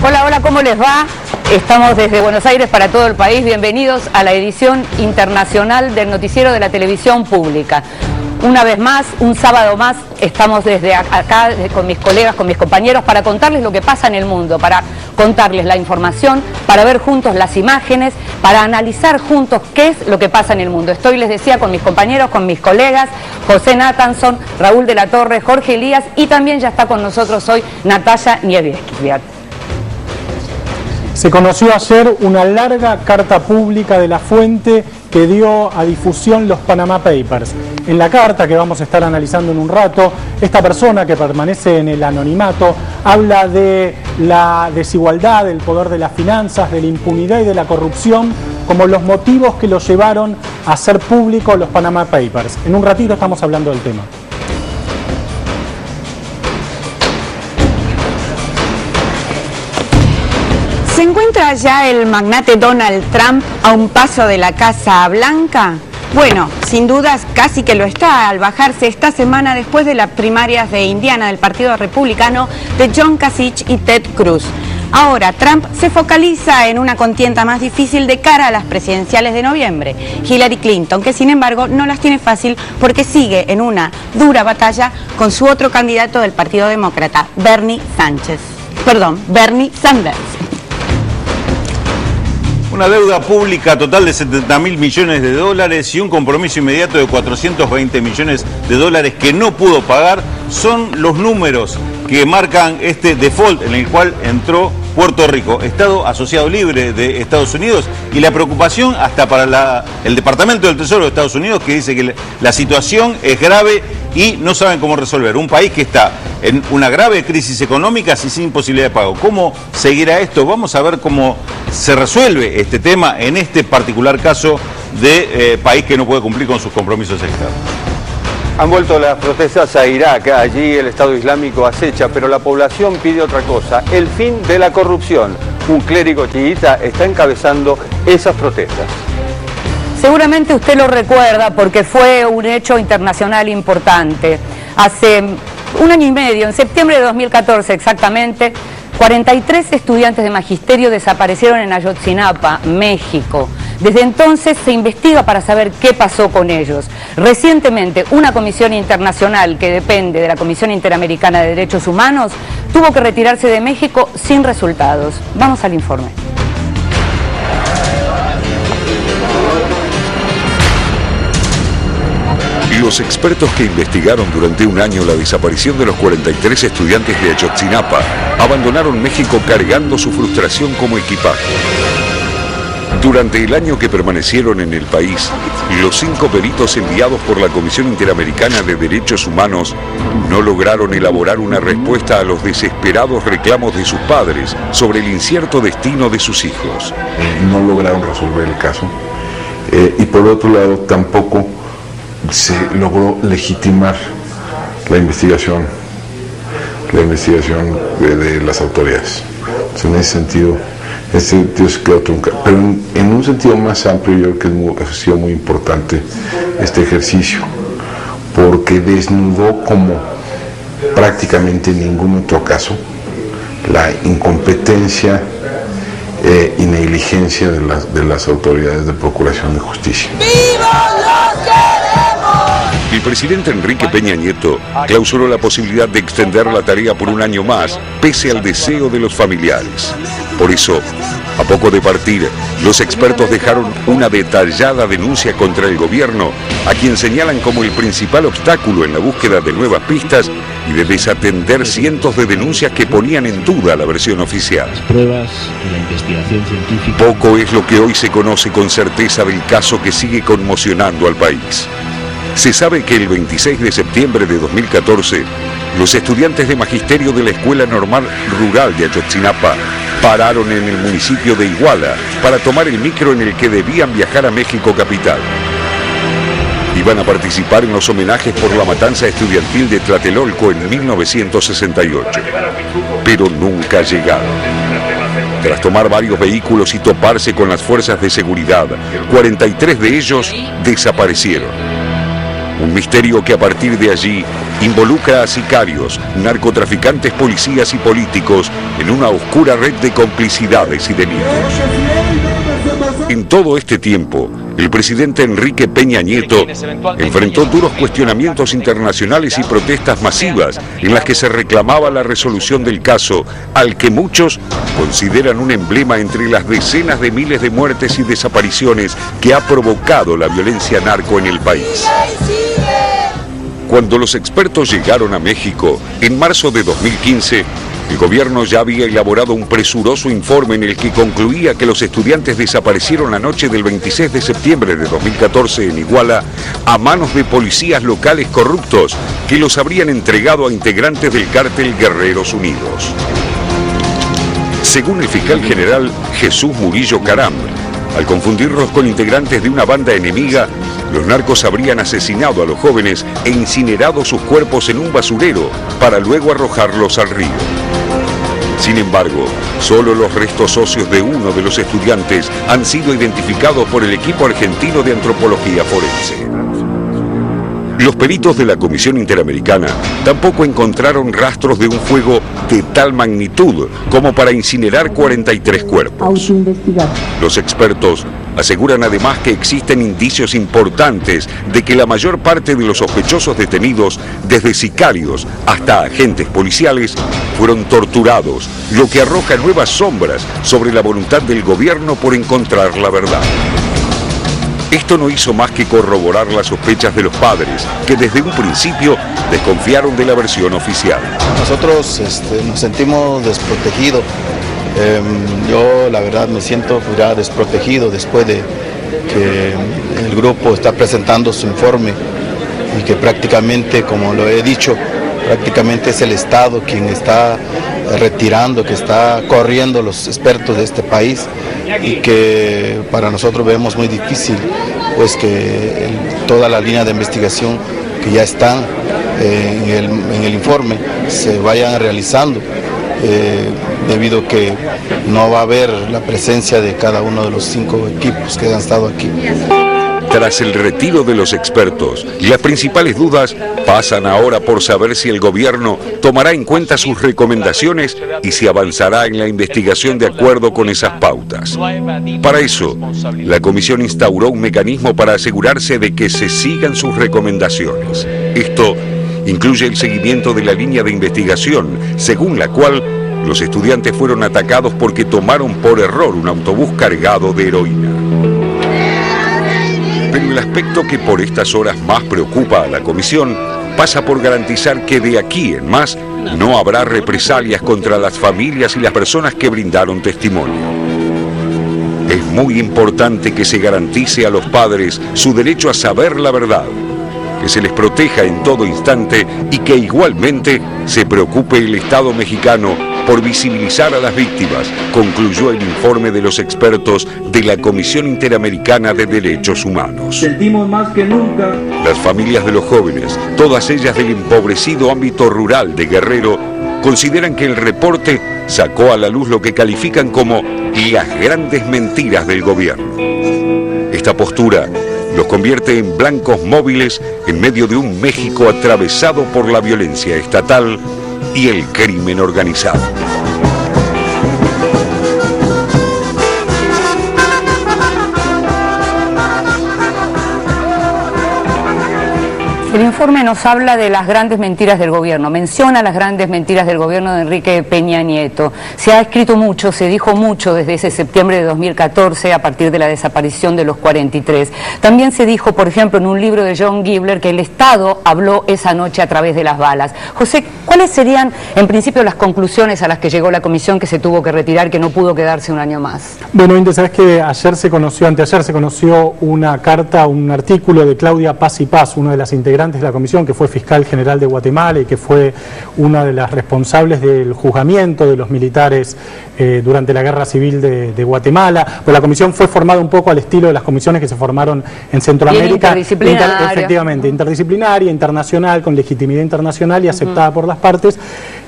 Hola, hola, ¿cómo les va? Estamos desde Buenos Aires para todo el país. Bienvenidos a la edición internacional del noticiero de la televisión pública. Una vez más, un sábado más, estamos desde acá con mis colegas, con mis compañeros, para contarles lo que pasa en el mundo, para contarles la información, para ver juntos las imágenes, para analizar juntos qué es lo que pasa en el mundo. Estoy, les decía, con mis compañeros, con mis colegas, José Nathanson, Raúl de la Torre, Jorge Elías, y también ya está con nosotros hoy Natalia Nievieski. Se conoció ayer una larga carta pública de la fuente que dio a difusión los Panama Papers. En la carta, que vamos a estar analizando en un rato, esta persona que permanece en el anonimato habla de la desigualdad, del poder de las finanzas, de la impunidad y de la corrupción como los motivos que lo llevaron a hacer público los Panama Papers. En un ratito estamos hablando del tema. ¿Se encuentra ya el magnate Donald Trump a un paso de la Casa Blanca? Bueno, sin dudas casi que lo está al bajarse esta semana después de las primarias de Indiana del Partido Republicano de John Kasich y Ted Cruz. Ahora, Trump se focaliza en una contienda más difícil de cara a las presidenciales de noviembre, Hillary Clinton, que sin embargo no las tiene fácil porque sigue en una dura batalla con su otro candidato del Partido Demócrata, Bernie Sanders. Una deuda pública total de 70.000 millones de dólares y un compromiso inmediato de 420 millones de dólares que no pudo pagar son los números que marcan este default en el cual entró Puerto Rico, Estado asociado libre de Estados Unidos, y la preocupación hasta para el Departamento del Tesoro de Estados Unidos, que dice que la situación es grave y no saben cómo resolver. Un país que está en una grave crisis económica y sin posibilidad de pago. ¿Cómo seguirá esto? Vamos a ver cómo se resuelve este tema en este particular caso de país que no puede cumplir con sus compromisos externos. Han vuelto las protestas a Irak, allí el Estado Islámico acecha, pero la población pide otra cosa, el fin de la corrupción. Un clérigo chiita está encabezando esas protestas. Seguramente usted lo recuerda porque fue un hecho internacional importante. Hace un año y medio, en septiembre de 2014 exactamente, 43 estudiantes de magisterio desaparecieron en Ayotzinapa, México. Desde entonces se investiga para saber qué pasó con ellos. Recientemente, una comisión internacional que depende de la Comisión Interamericana de Derechos Humanos tuvo que retirarse de México sin resultados. Vamos al informe. Los expertos que investigaron durante un año la desaparición de los 43 estudiantes de Ayotzinapa abandonaron México cargando su frustración como equipaje. Durante el año que permanecieron en el país, los 5 peritos enviados por la Comisión Interamericana de Derechos Humanos no lograron elaborar una respuesta a los desesperados reclamos de sus padres sobre el incierto destino de sus hijos. No lograron resolver el caso y por otro lado tampoco se logró legitimar la investigación de las autoridades. Entonces, en ese sentido se quedó truncado. Pero en un sentido más amplio, yo creo que ha sido muy importante este ejercicio, porque desnudó como prácticamente en ningún otro caso la incompetencia y negligencia de las autoridades de procuración de justicia. El presidente Enrique Peña Nieto clausuró la posibilidad de extender la tarea por un año más, pese al deseo de los familiares. Por eso, a poco de partir, los expertos dejaron una detallada denuncia contra el gobierno, a quien señalan como el principal obstáculo en la búsqueda de nuevas pistas y de desatender cientos de denuncias que ponían en duda la versión oficial. Pruebas y la investigación científica. Poco es lo que hoy se conoce con certeza del caso que sigue conmocionando al país. Se sabe que el 26 de septiembre de 2014, los estudiantes de magisterio de la Escuela Normal Rural de Ayotzinapa pararon en el municipio de Iguala para tomar el micro en el que debían viajar a México capital. Iban a participar en los homenajes por la matanza estudiantil de Tlatelolco en 1968, pero nunca llegaron. Tras tomar varios vehículos y toparse con las fuerzas de seguridad, 43 de ellos desaparecieron. Un misterio que a partir de allí involucra a sicarios, narcotraficantes, policías y políticos en una oscura red de complicidades y delitos. En todo este tiempo, el presidente Enrique Peña Nieto enfrentó duros cuestionamientos internacionales y protestas masivas en las que se reclamaba la resolución del caso, al que muchos consideran un emblema entre las decenas de miles de muertes y desapariciones que ha provocado la violencia narco en el país. Cuando los expertos llegaron a México, en marzo de 2015, el gobierno ya había elaborado un presuroso informe en el que concluía que los estudiantes desaparecieron la noche del 26 de septiembre de 2014 en Iguala a manos de policías locales corruptos que los habrían entregado a integrantes del cártel Guerreros Unidos. Según el fiscal general Jesús Murillo Caram, al confundirlos con integrantes de una banda enemiga, los narcos habrían asesinado a los jóvenes e incinerado sus cuerpos en un basurero para luego arrojarlos al río. Sin embargo, solo los restos óseos de uno de los estudiantes han sido identificados por el equipo argentino de antropología forense. Los peritos de la Comisión Interamericana tampoco encontraron rastros de un fuego de tal magnitud como para incinerar 43 cuerpos. Los expertos aseguran además que existen indicios importantes de que la mayor parte de los sospechosos detenidos, desde sicarios hasta agentes policiales, fueron torturados, lo que arroja nuevas sombras sobre la voluntad del gobierno por encontrar la verdad. Esto no hizo más que corroborar las sospechas de los padres, que desde un principio desconfiaron de la versión oficial. Nosotros nos sentimos desprotegidos. Yo la verdad me siento ya desprotegido después de que el grupo está presentando su informe y que prácticamente, como lo he dicho, prácticamente es el Estado quien está retirando, que está corriendo los expertos de este país, y que para nosotros vemos muy difícil pues que toda la línea de investigación que ya están en el informe se vayan realizando, debido a que no va a haber la presencia de cada uno de los 5 equipos que han estado aquí. Tras el retiro de los expertos, las principales dudas pasan ahora por saber si el gobierno tomará en cuenta sus recomendaciones y si avanzará en la investigación de acuerdo con esas pautas. Para eso, la comisión instauró un mecanismo para asegurarse de que se sigan sus recomendaciones. Esto incluye el seguimiento de la línea de investigación, según la cual los estudiantes fueron atacados porque tomaron por error un autobús cargado de heroína. Pero el aspecto que por estas horas más preocupa a la comisión pasa por garantizar que de aquí en más no habrá represalias contra las familias y las personas que brindaron testimonio. Es muy importante que se garantice a los padres su derecho a saber la verdad, que se les proteja en todo instante y que igualmente se preocupe el Estado mexicano por visibilizar a las víctimas, concluyó el informe de los expertos de la Comisión Interamericana de Derechos Humanos. Sentimos más que nunca. Las familias de los jóvenes, todas ellas del empobrecido ámbito rural de Guerrero, consideran que el reporte sacó a la luz lo que califican como las grandes mentiras del gobierno. Esta postura los convierte en blancos móviles en medio de un México atravesado por la violencia estatal y el crimen organizado. El informe nos habla de las grandes mentiras del gobierno, menciona las grandes mentiras del gobierno de Enrique Peña Nieto. Se ha escrito mucho, se dijo mucho desde ese septiembre de 2014 a partir de la desaparición de los 43. También se dijo, por ejemplo, en un libro de John Gibler, que el Estado habló esa noche a través de las balas. José, ¿cuáles serían en principio las conclusiones a las que llegó la comisión que se tuvo que retirar, que no pudo quedarse un año más? Bueno, Inde, sabes que anteayer se conoció una carta, un artículo de Claudia Paz y Paz, una de las integrantes de la comisión, que fue fiscal general de Guatemala y que fue una de las responsables del juzgamiento de los militares durante la guerra civil de Guatemala. Pues la comisión fue formada un poco al estilo de las comisiones que se formaron en Centroamérica. Interdisciplinaria. Efectivamente, interdisciplinaria, internacional, con legitimidad internacional y aceptada por las partes.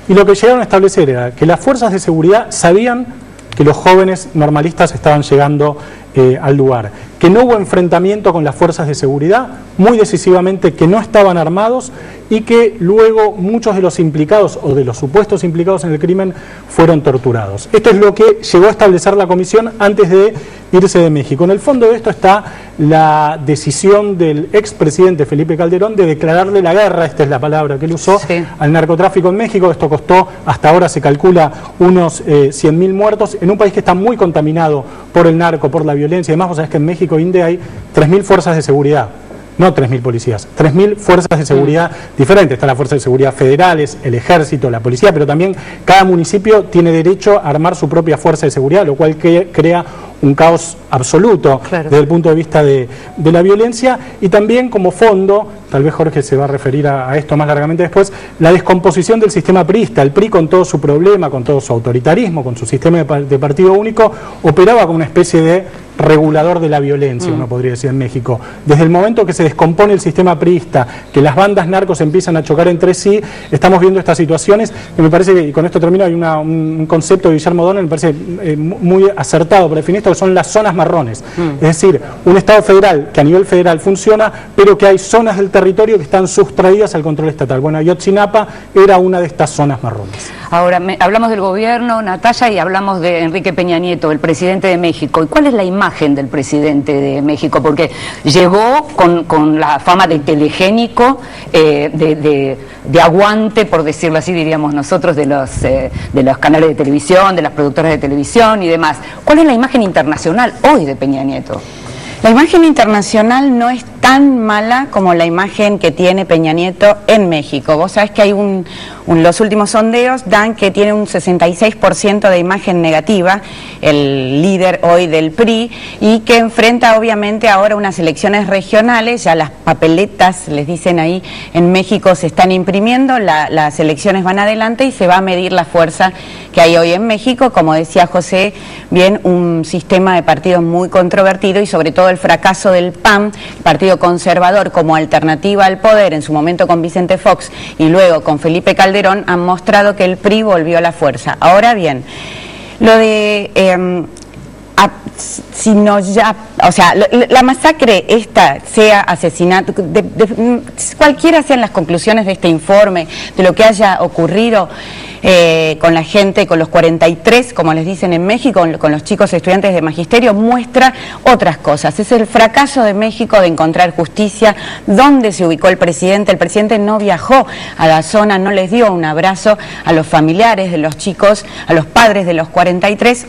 Y lo que llegaron a establecer era que las fuerzas de seguridad sabían que los jóvenes normalistas estaban llegando al lugar, que no hubo enfrentamiento con las fuerzas de seguridad, muy decisivamente que no estaban armados y que luego muchos de los implicados o de los supuestos implicados en el crimen fueron torturados. Esto es lo que llegó a establecer la comisión antes de irse de México. En el fondo de esto está la decisión del expresidente Felipe Calderón de declararle la guerra, esta es la palabra que él usó, sí, al narcotráfico en México. Esto costó, hasta ahora se calcula, unos 100.000 muertos en un país que está muy contaminado por el narco, por la violencia y demás. Vos sabés que en México, Inde, hay 3.000 fuerzas de seguridad. No 3.000 policías, 3.000 fuerzas de seguridad diferentes. Está la Fuerza de Seguridad Federales, el Ejército, la Policía, pero también cada municipio tiene derecho a armar su propia fuerza de seguridad, lo cual crea un caos absoluto, claro, desde el punto de vista de la violencia. Y también como fondo, tal vez Jorge se va a referir a esto más largamente después, la descomposición del sistema priista. El PRI, con todo su problema, con todo su autoritarismo, con su sistema de partido único, operaba como una especie de regulador de la violencia, uno podría decir, en México. Desde el momento que se descompone el sistema priista, que las bandas narcos empiezan a chocar entre sí, estamos viendo estas situaciones que me parece que, y con esto termino, hay un concepto de Guillermo Donner, me parece muy acertado para definir esto, que son las zonas marrones. Es decir, un Estado federal que a nivel federal funciona, pero que hay zonas del territorio que están sustraídas al control estatal. Bueno, Ayotzinapa era una de estas zonas marrones. Ahora, hablamos del gobierno, Natalia, y hablamos de Enrique Peña Nieto, el presidente de México. ¿Y cuál es la imagen del presidente de México? Porque llegó con la fama de telegénico, de aguante, por decirlo así, diríamos nosotros, de los canales de televisión, de las productoras de televisión y demás. ¿Cuál es la imagen internacional hoy de Peña Nieto? La imagen internacional no es tan mala como la imagen que tiene Peña Nieto en México. Vos sabés que hay los últimos sondeos dan que tiene un 66% de imagen negativa, el líder hoy del PRI, y que enfrenta obviamente ahora unas elecciones regionales. Ya las papeletas, les dicen ahí, en México se están imprimiendo, las elecciones van adelante y se va a medir la fuerza que hay hoy en México. Como decía José, bien, un sistema de partidos muy controvertido y sobre todo el fracaso del PAN, partido conservador, como alternativa al poder, en su momento con Vicente Fox y luego con Felipe Calderón, han mostrado que el PRI volvió a la fuerza. Ahora bien, lo de si no ya, o sea, la masacre esta, sea asesinato, cualquiera sean las conclusiones de este informe, de lo que haya ocurrido con la gente, con los 43, como les dicen en México, con los chicos estudiantes de magisterio, muestra otras cosas. Es el fracaso de México de encontrar justicia. ¿Dónde se ubicó el presidente? El presidente no viajó a la zona, no les dio un abrazo a los familiares de los chicos, a los padres de los 43.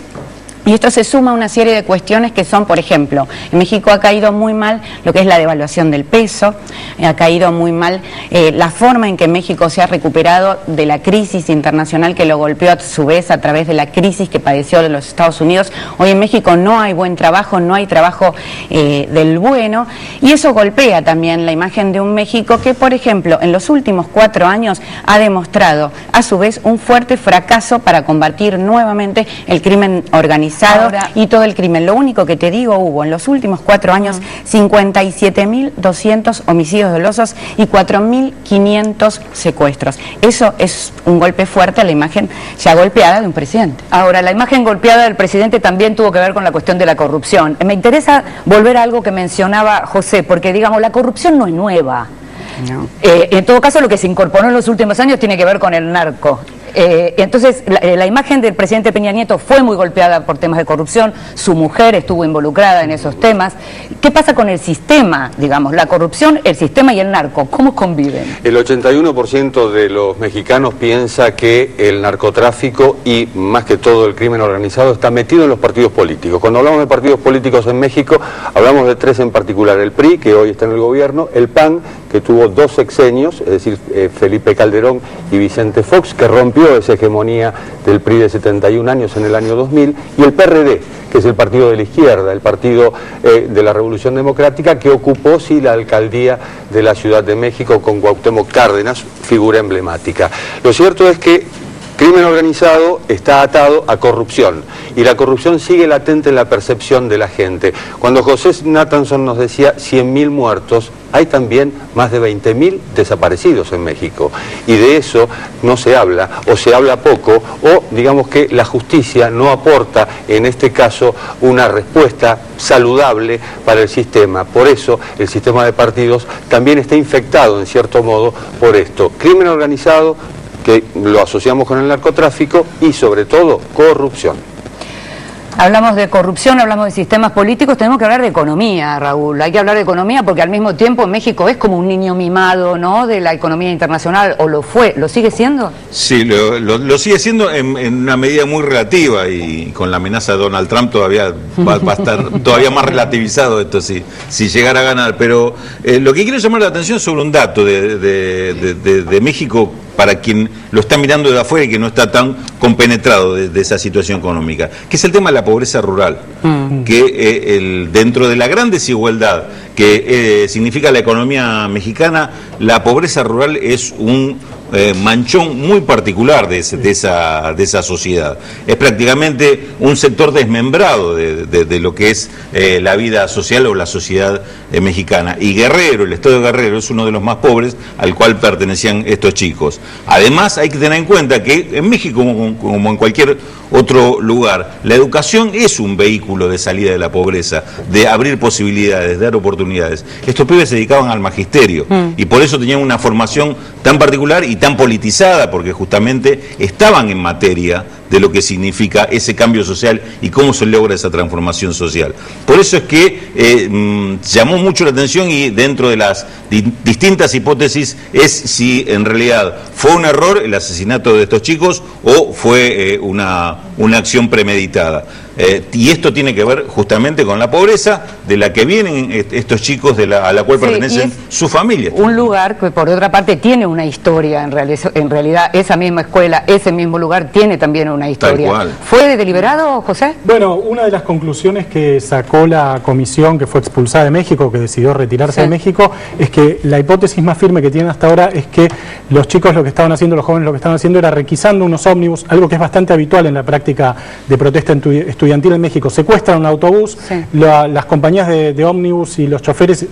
Y esto se suma a una serie de cuestiones que son, por ejemplo, en México ha caído muy mal lo que es la devaluación del peso, ha caído muy mal la forma en que México se ha recuperado de la crisis internacional que lo golpeó a su vez a través de la crisis que padeció de los Estados Unidos. Hoy en México no hay buen trabajo, no hay trabajo del bueno, y eso golpea también la imagen de un México que, por ejemplo, en los últimos 4 años ha demostrado a su vez un fuerte fracaso para combatir nuevamente el crimen organizado. Ahora, y todo el crimen. Lo único que te digo, hubo en los últimos 4 años 57.200 homicidios dolosos y 4.500 secuestros. Eso es un golpe fuerte a la imagen ya golpeada de un presidente. Ahora, la imagen golpeada del presidente también tuvo que ver con la cuestión de la corrupción. Me interesa volver a algo que mencionaba José, porque digamos, la corrupción no es nueva. No. En todo caso, lo que se incorporó en los últimos años tiene que ver con el narco. Entonces, la imagen del presidente Peña Nieto fue muy golpeada por temas de corrupción, su mujer estuvo involucrada en esos temas. ¿Qué pasa con el sistema, digamos, la corrupción, el sistema y el narco? ¿Cómo conviven? El 81% de los mexicanos piensa que el narcotráfico y más que todo el crimen organizado está metido en los partidos políticos. Cuando hablamos de partidos políticos en México, hablamos de 3 en particular: el PRI, que hoy está en el gobierno, el PAN, que tuvo 2 sexenios, es decir, Felipe Calderón y Vicente Fox, que rompió esa hegemonía del PRI de 71 años en el año 2000, y el PRD, que es el partido de la izquierda, el partido de la Revolución Democrática, que ocupó sí la alcaldía de la Ciudad de México con Cuauhtémoc Cárdenas, figura emblemática. Lo cierto es que Crimen organizado está atado a corrupción y la corrupción sigue latente en la percepción de la gente. Cuando José Nathanson nos decía 100.000 muertos, hay también más de 20.000 desaparecidos en México y de eso no se habla o se habla poco, o digamos que la justicia no aporta en este caso una respuesta saludable para el sistema. Por eso el sistema de partidos también está infectado en cierto modo por esto. Crimen organizado, que lo asociamos con el narcotráfico, y sobre todo corrupción. Hablamos de corrupción, hablamos de sistemas políticos, tenemos que hablar de economía, Raúl. Hay que hablar de economía porque al mismo tiempo México es como un niño mimado, ¿no?, de la economía internacional, o lo fue. ¿Lo sigue siendo? Sí, lo sigue siendo en una medida muy relativa, y con la amenaza de Donald Trump todavía va a estar todavía más relativizado esto si llegara a ganar. Pero lo que quiero llamar la atención es sobre un dato de México, para quien lo está mirando de afuera y que no está tan compenetrado de esa situación económica, que es el tema de la pobreza rural, que dentro de la gran desigualdad que significa la economía mexicana, la pobreza rural es un manchón muy particular de esa sociedad. Es prácticamente un sector desmembrado de lo que es la vida social o la sociedad mexicana. Y Guerrero, el estado de Guerrero, es uno de los más pobres al cual pertenecían estos chicos. Además, hay que tener en cuenta que en México, como en cualquier otro lugar, la educación es un vehículo de salida de la pobreza, de abrir posibilidades, de dar oportunidades. Estos pibes se dedicaban al magisterio y por eso tenían una formación tan particular y tan politizada, porque justamente estaban en materia de lo que significa ese cambio social y cómo se logra esa transformación social. Por eso es que llamó mucho la atención, y dentro de las distintas hipótesis es si en realidad fue un error el asesinato de estos chicos o fue una acción premeditada. Y esto tiene que ver justamente con la pobreza de la que vienen estos chicos, a la cual pertenecen sus familias. Un lugar que por otra parte tiene una historia, en realidad esa misma escuela, ese mismo lugar tiene también una historia. Tal cual. ¿Fue deliberado, José? Bueno, una de las conclusiones que sacó la comisión que fue expulsada de México, que decidió retirarse de México, es que la hipótesis más firme que tienen hasta ahora es que los chicos lo que estaban haciendo, los jóvenes lo que estaban haciendo era requisando unos ómnibus, algo que es bastante habitual en la práctica de protesta estudiantil en México. Secuestran un autobús, las compañías de ómnibus y los choferes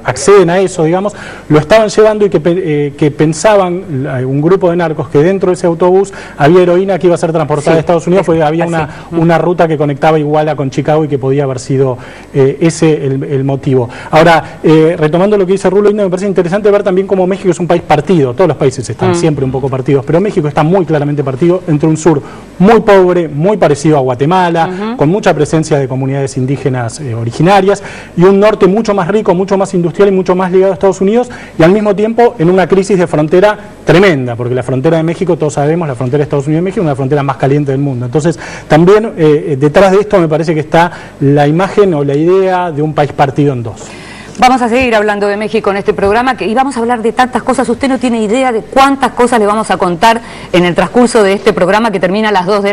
acceden a eso, digamos, lo estaban llevando, y que pensaban un grupo de narcos que dentro de ese autobús había heroína que iba a ser transportada a Estados Unidos, porque había una ruta que conectaba Iguala con Chicago y que podía haber sido ese el motivo. Ahora, retomando lo que dice Rulo, me parece interesante ver también cómo México es un país partido. Todos los países están siempre un poco partidos, pero México está muy claramente partido entre un sur muy pobre, muy parecido a Guatemala, con mucha presencia de comunidades indígenas originarias, y un norte mucho más rico, mucho más industrial y mucho más ligado a Estados Unidos, y al mismo tiempo en una crisis de frontera tremenda, porque la frontera de México, todos sabemos, la frontera de Estados Unidos y México es una de las fronteras más calientes del mundo. Entonces, también detrás de esto me parece que está la imagen o la idea de un país partido en dos. Vamos a seguir hablando de México en este programa, y vamos a hablar de tantas cosas. Usted no tiene idea de cuántas cosas le vamos a contar en el transcurso de este programa, que termina a las 2 de la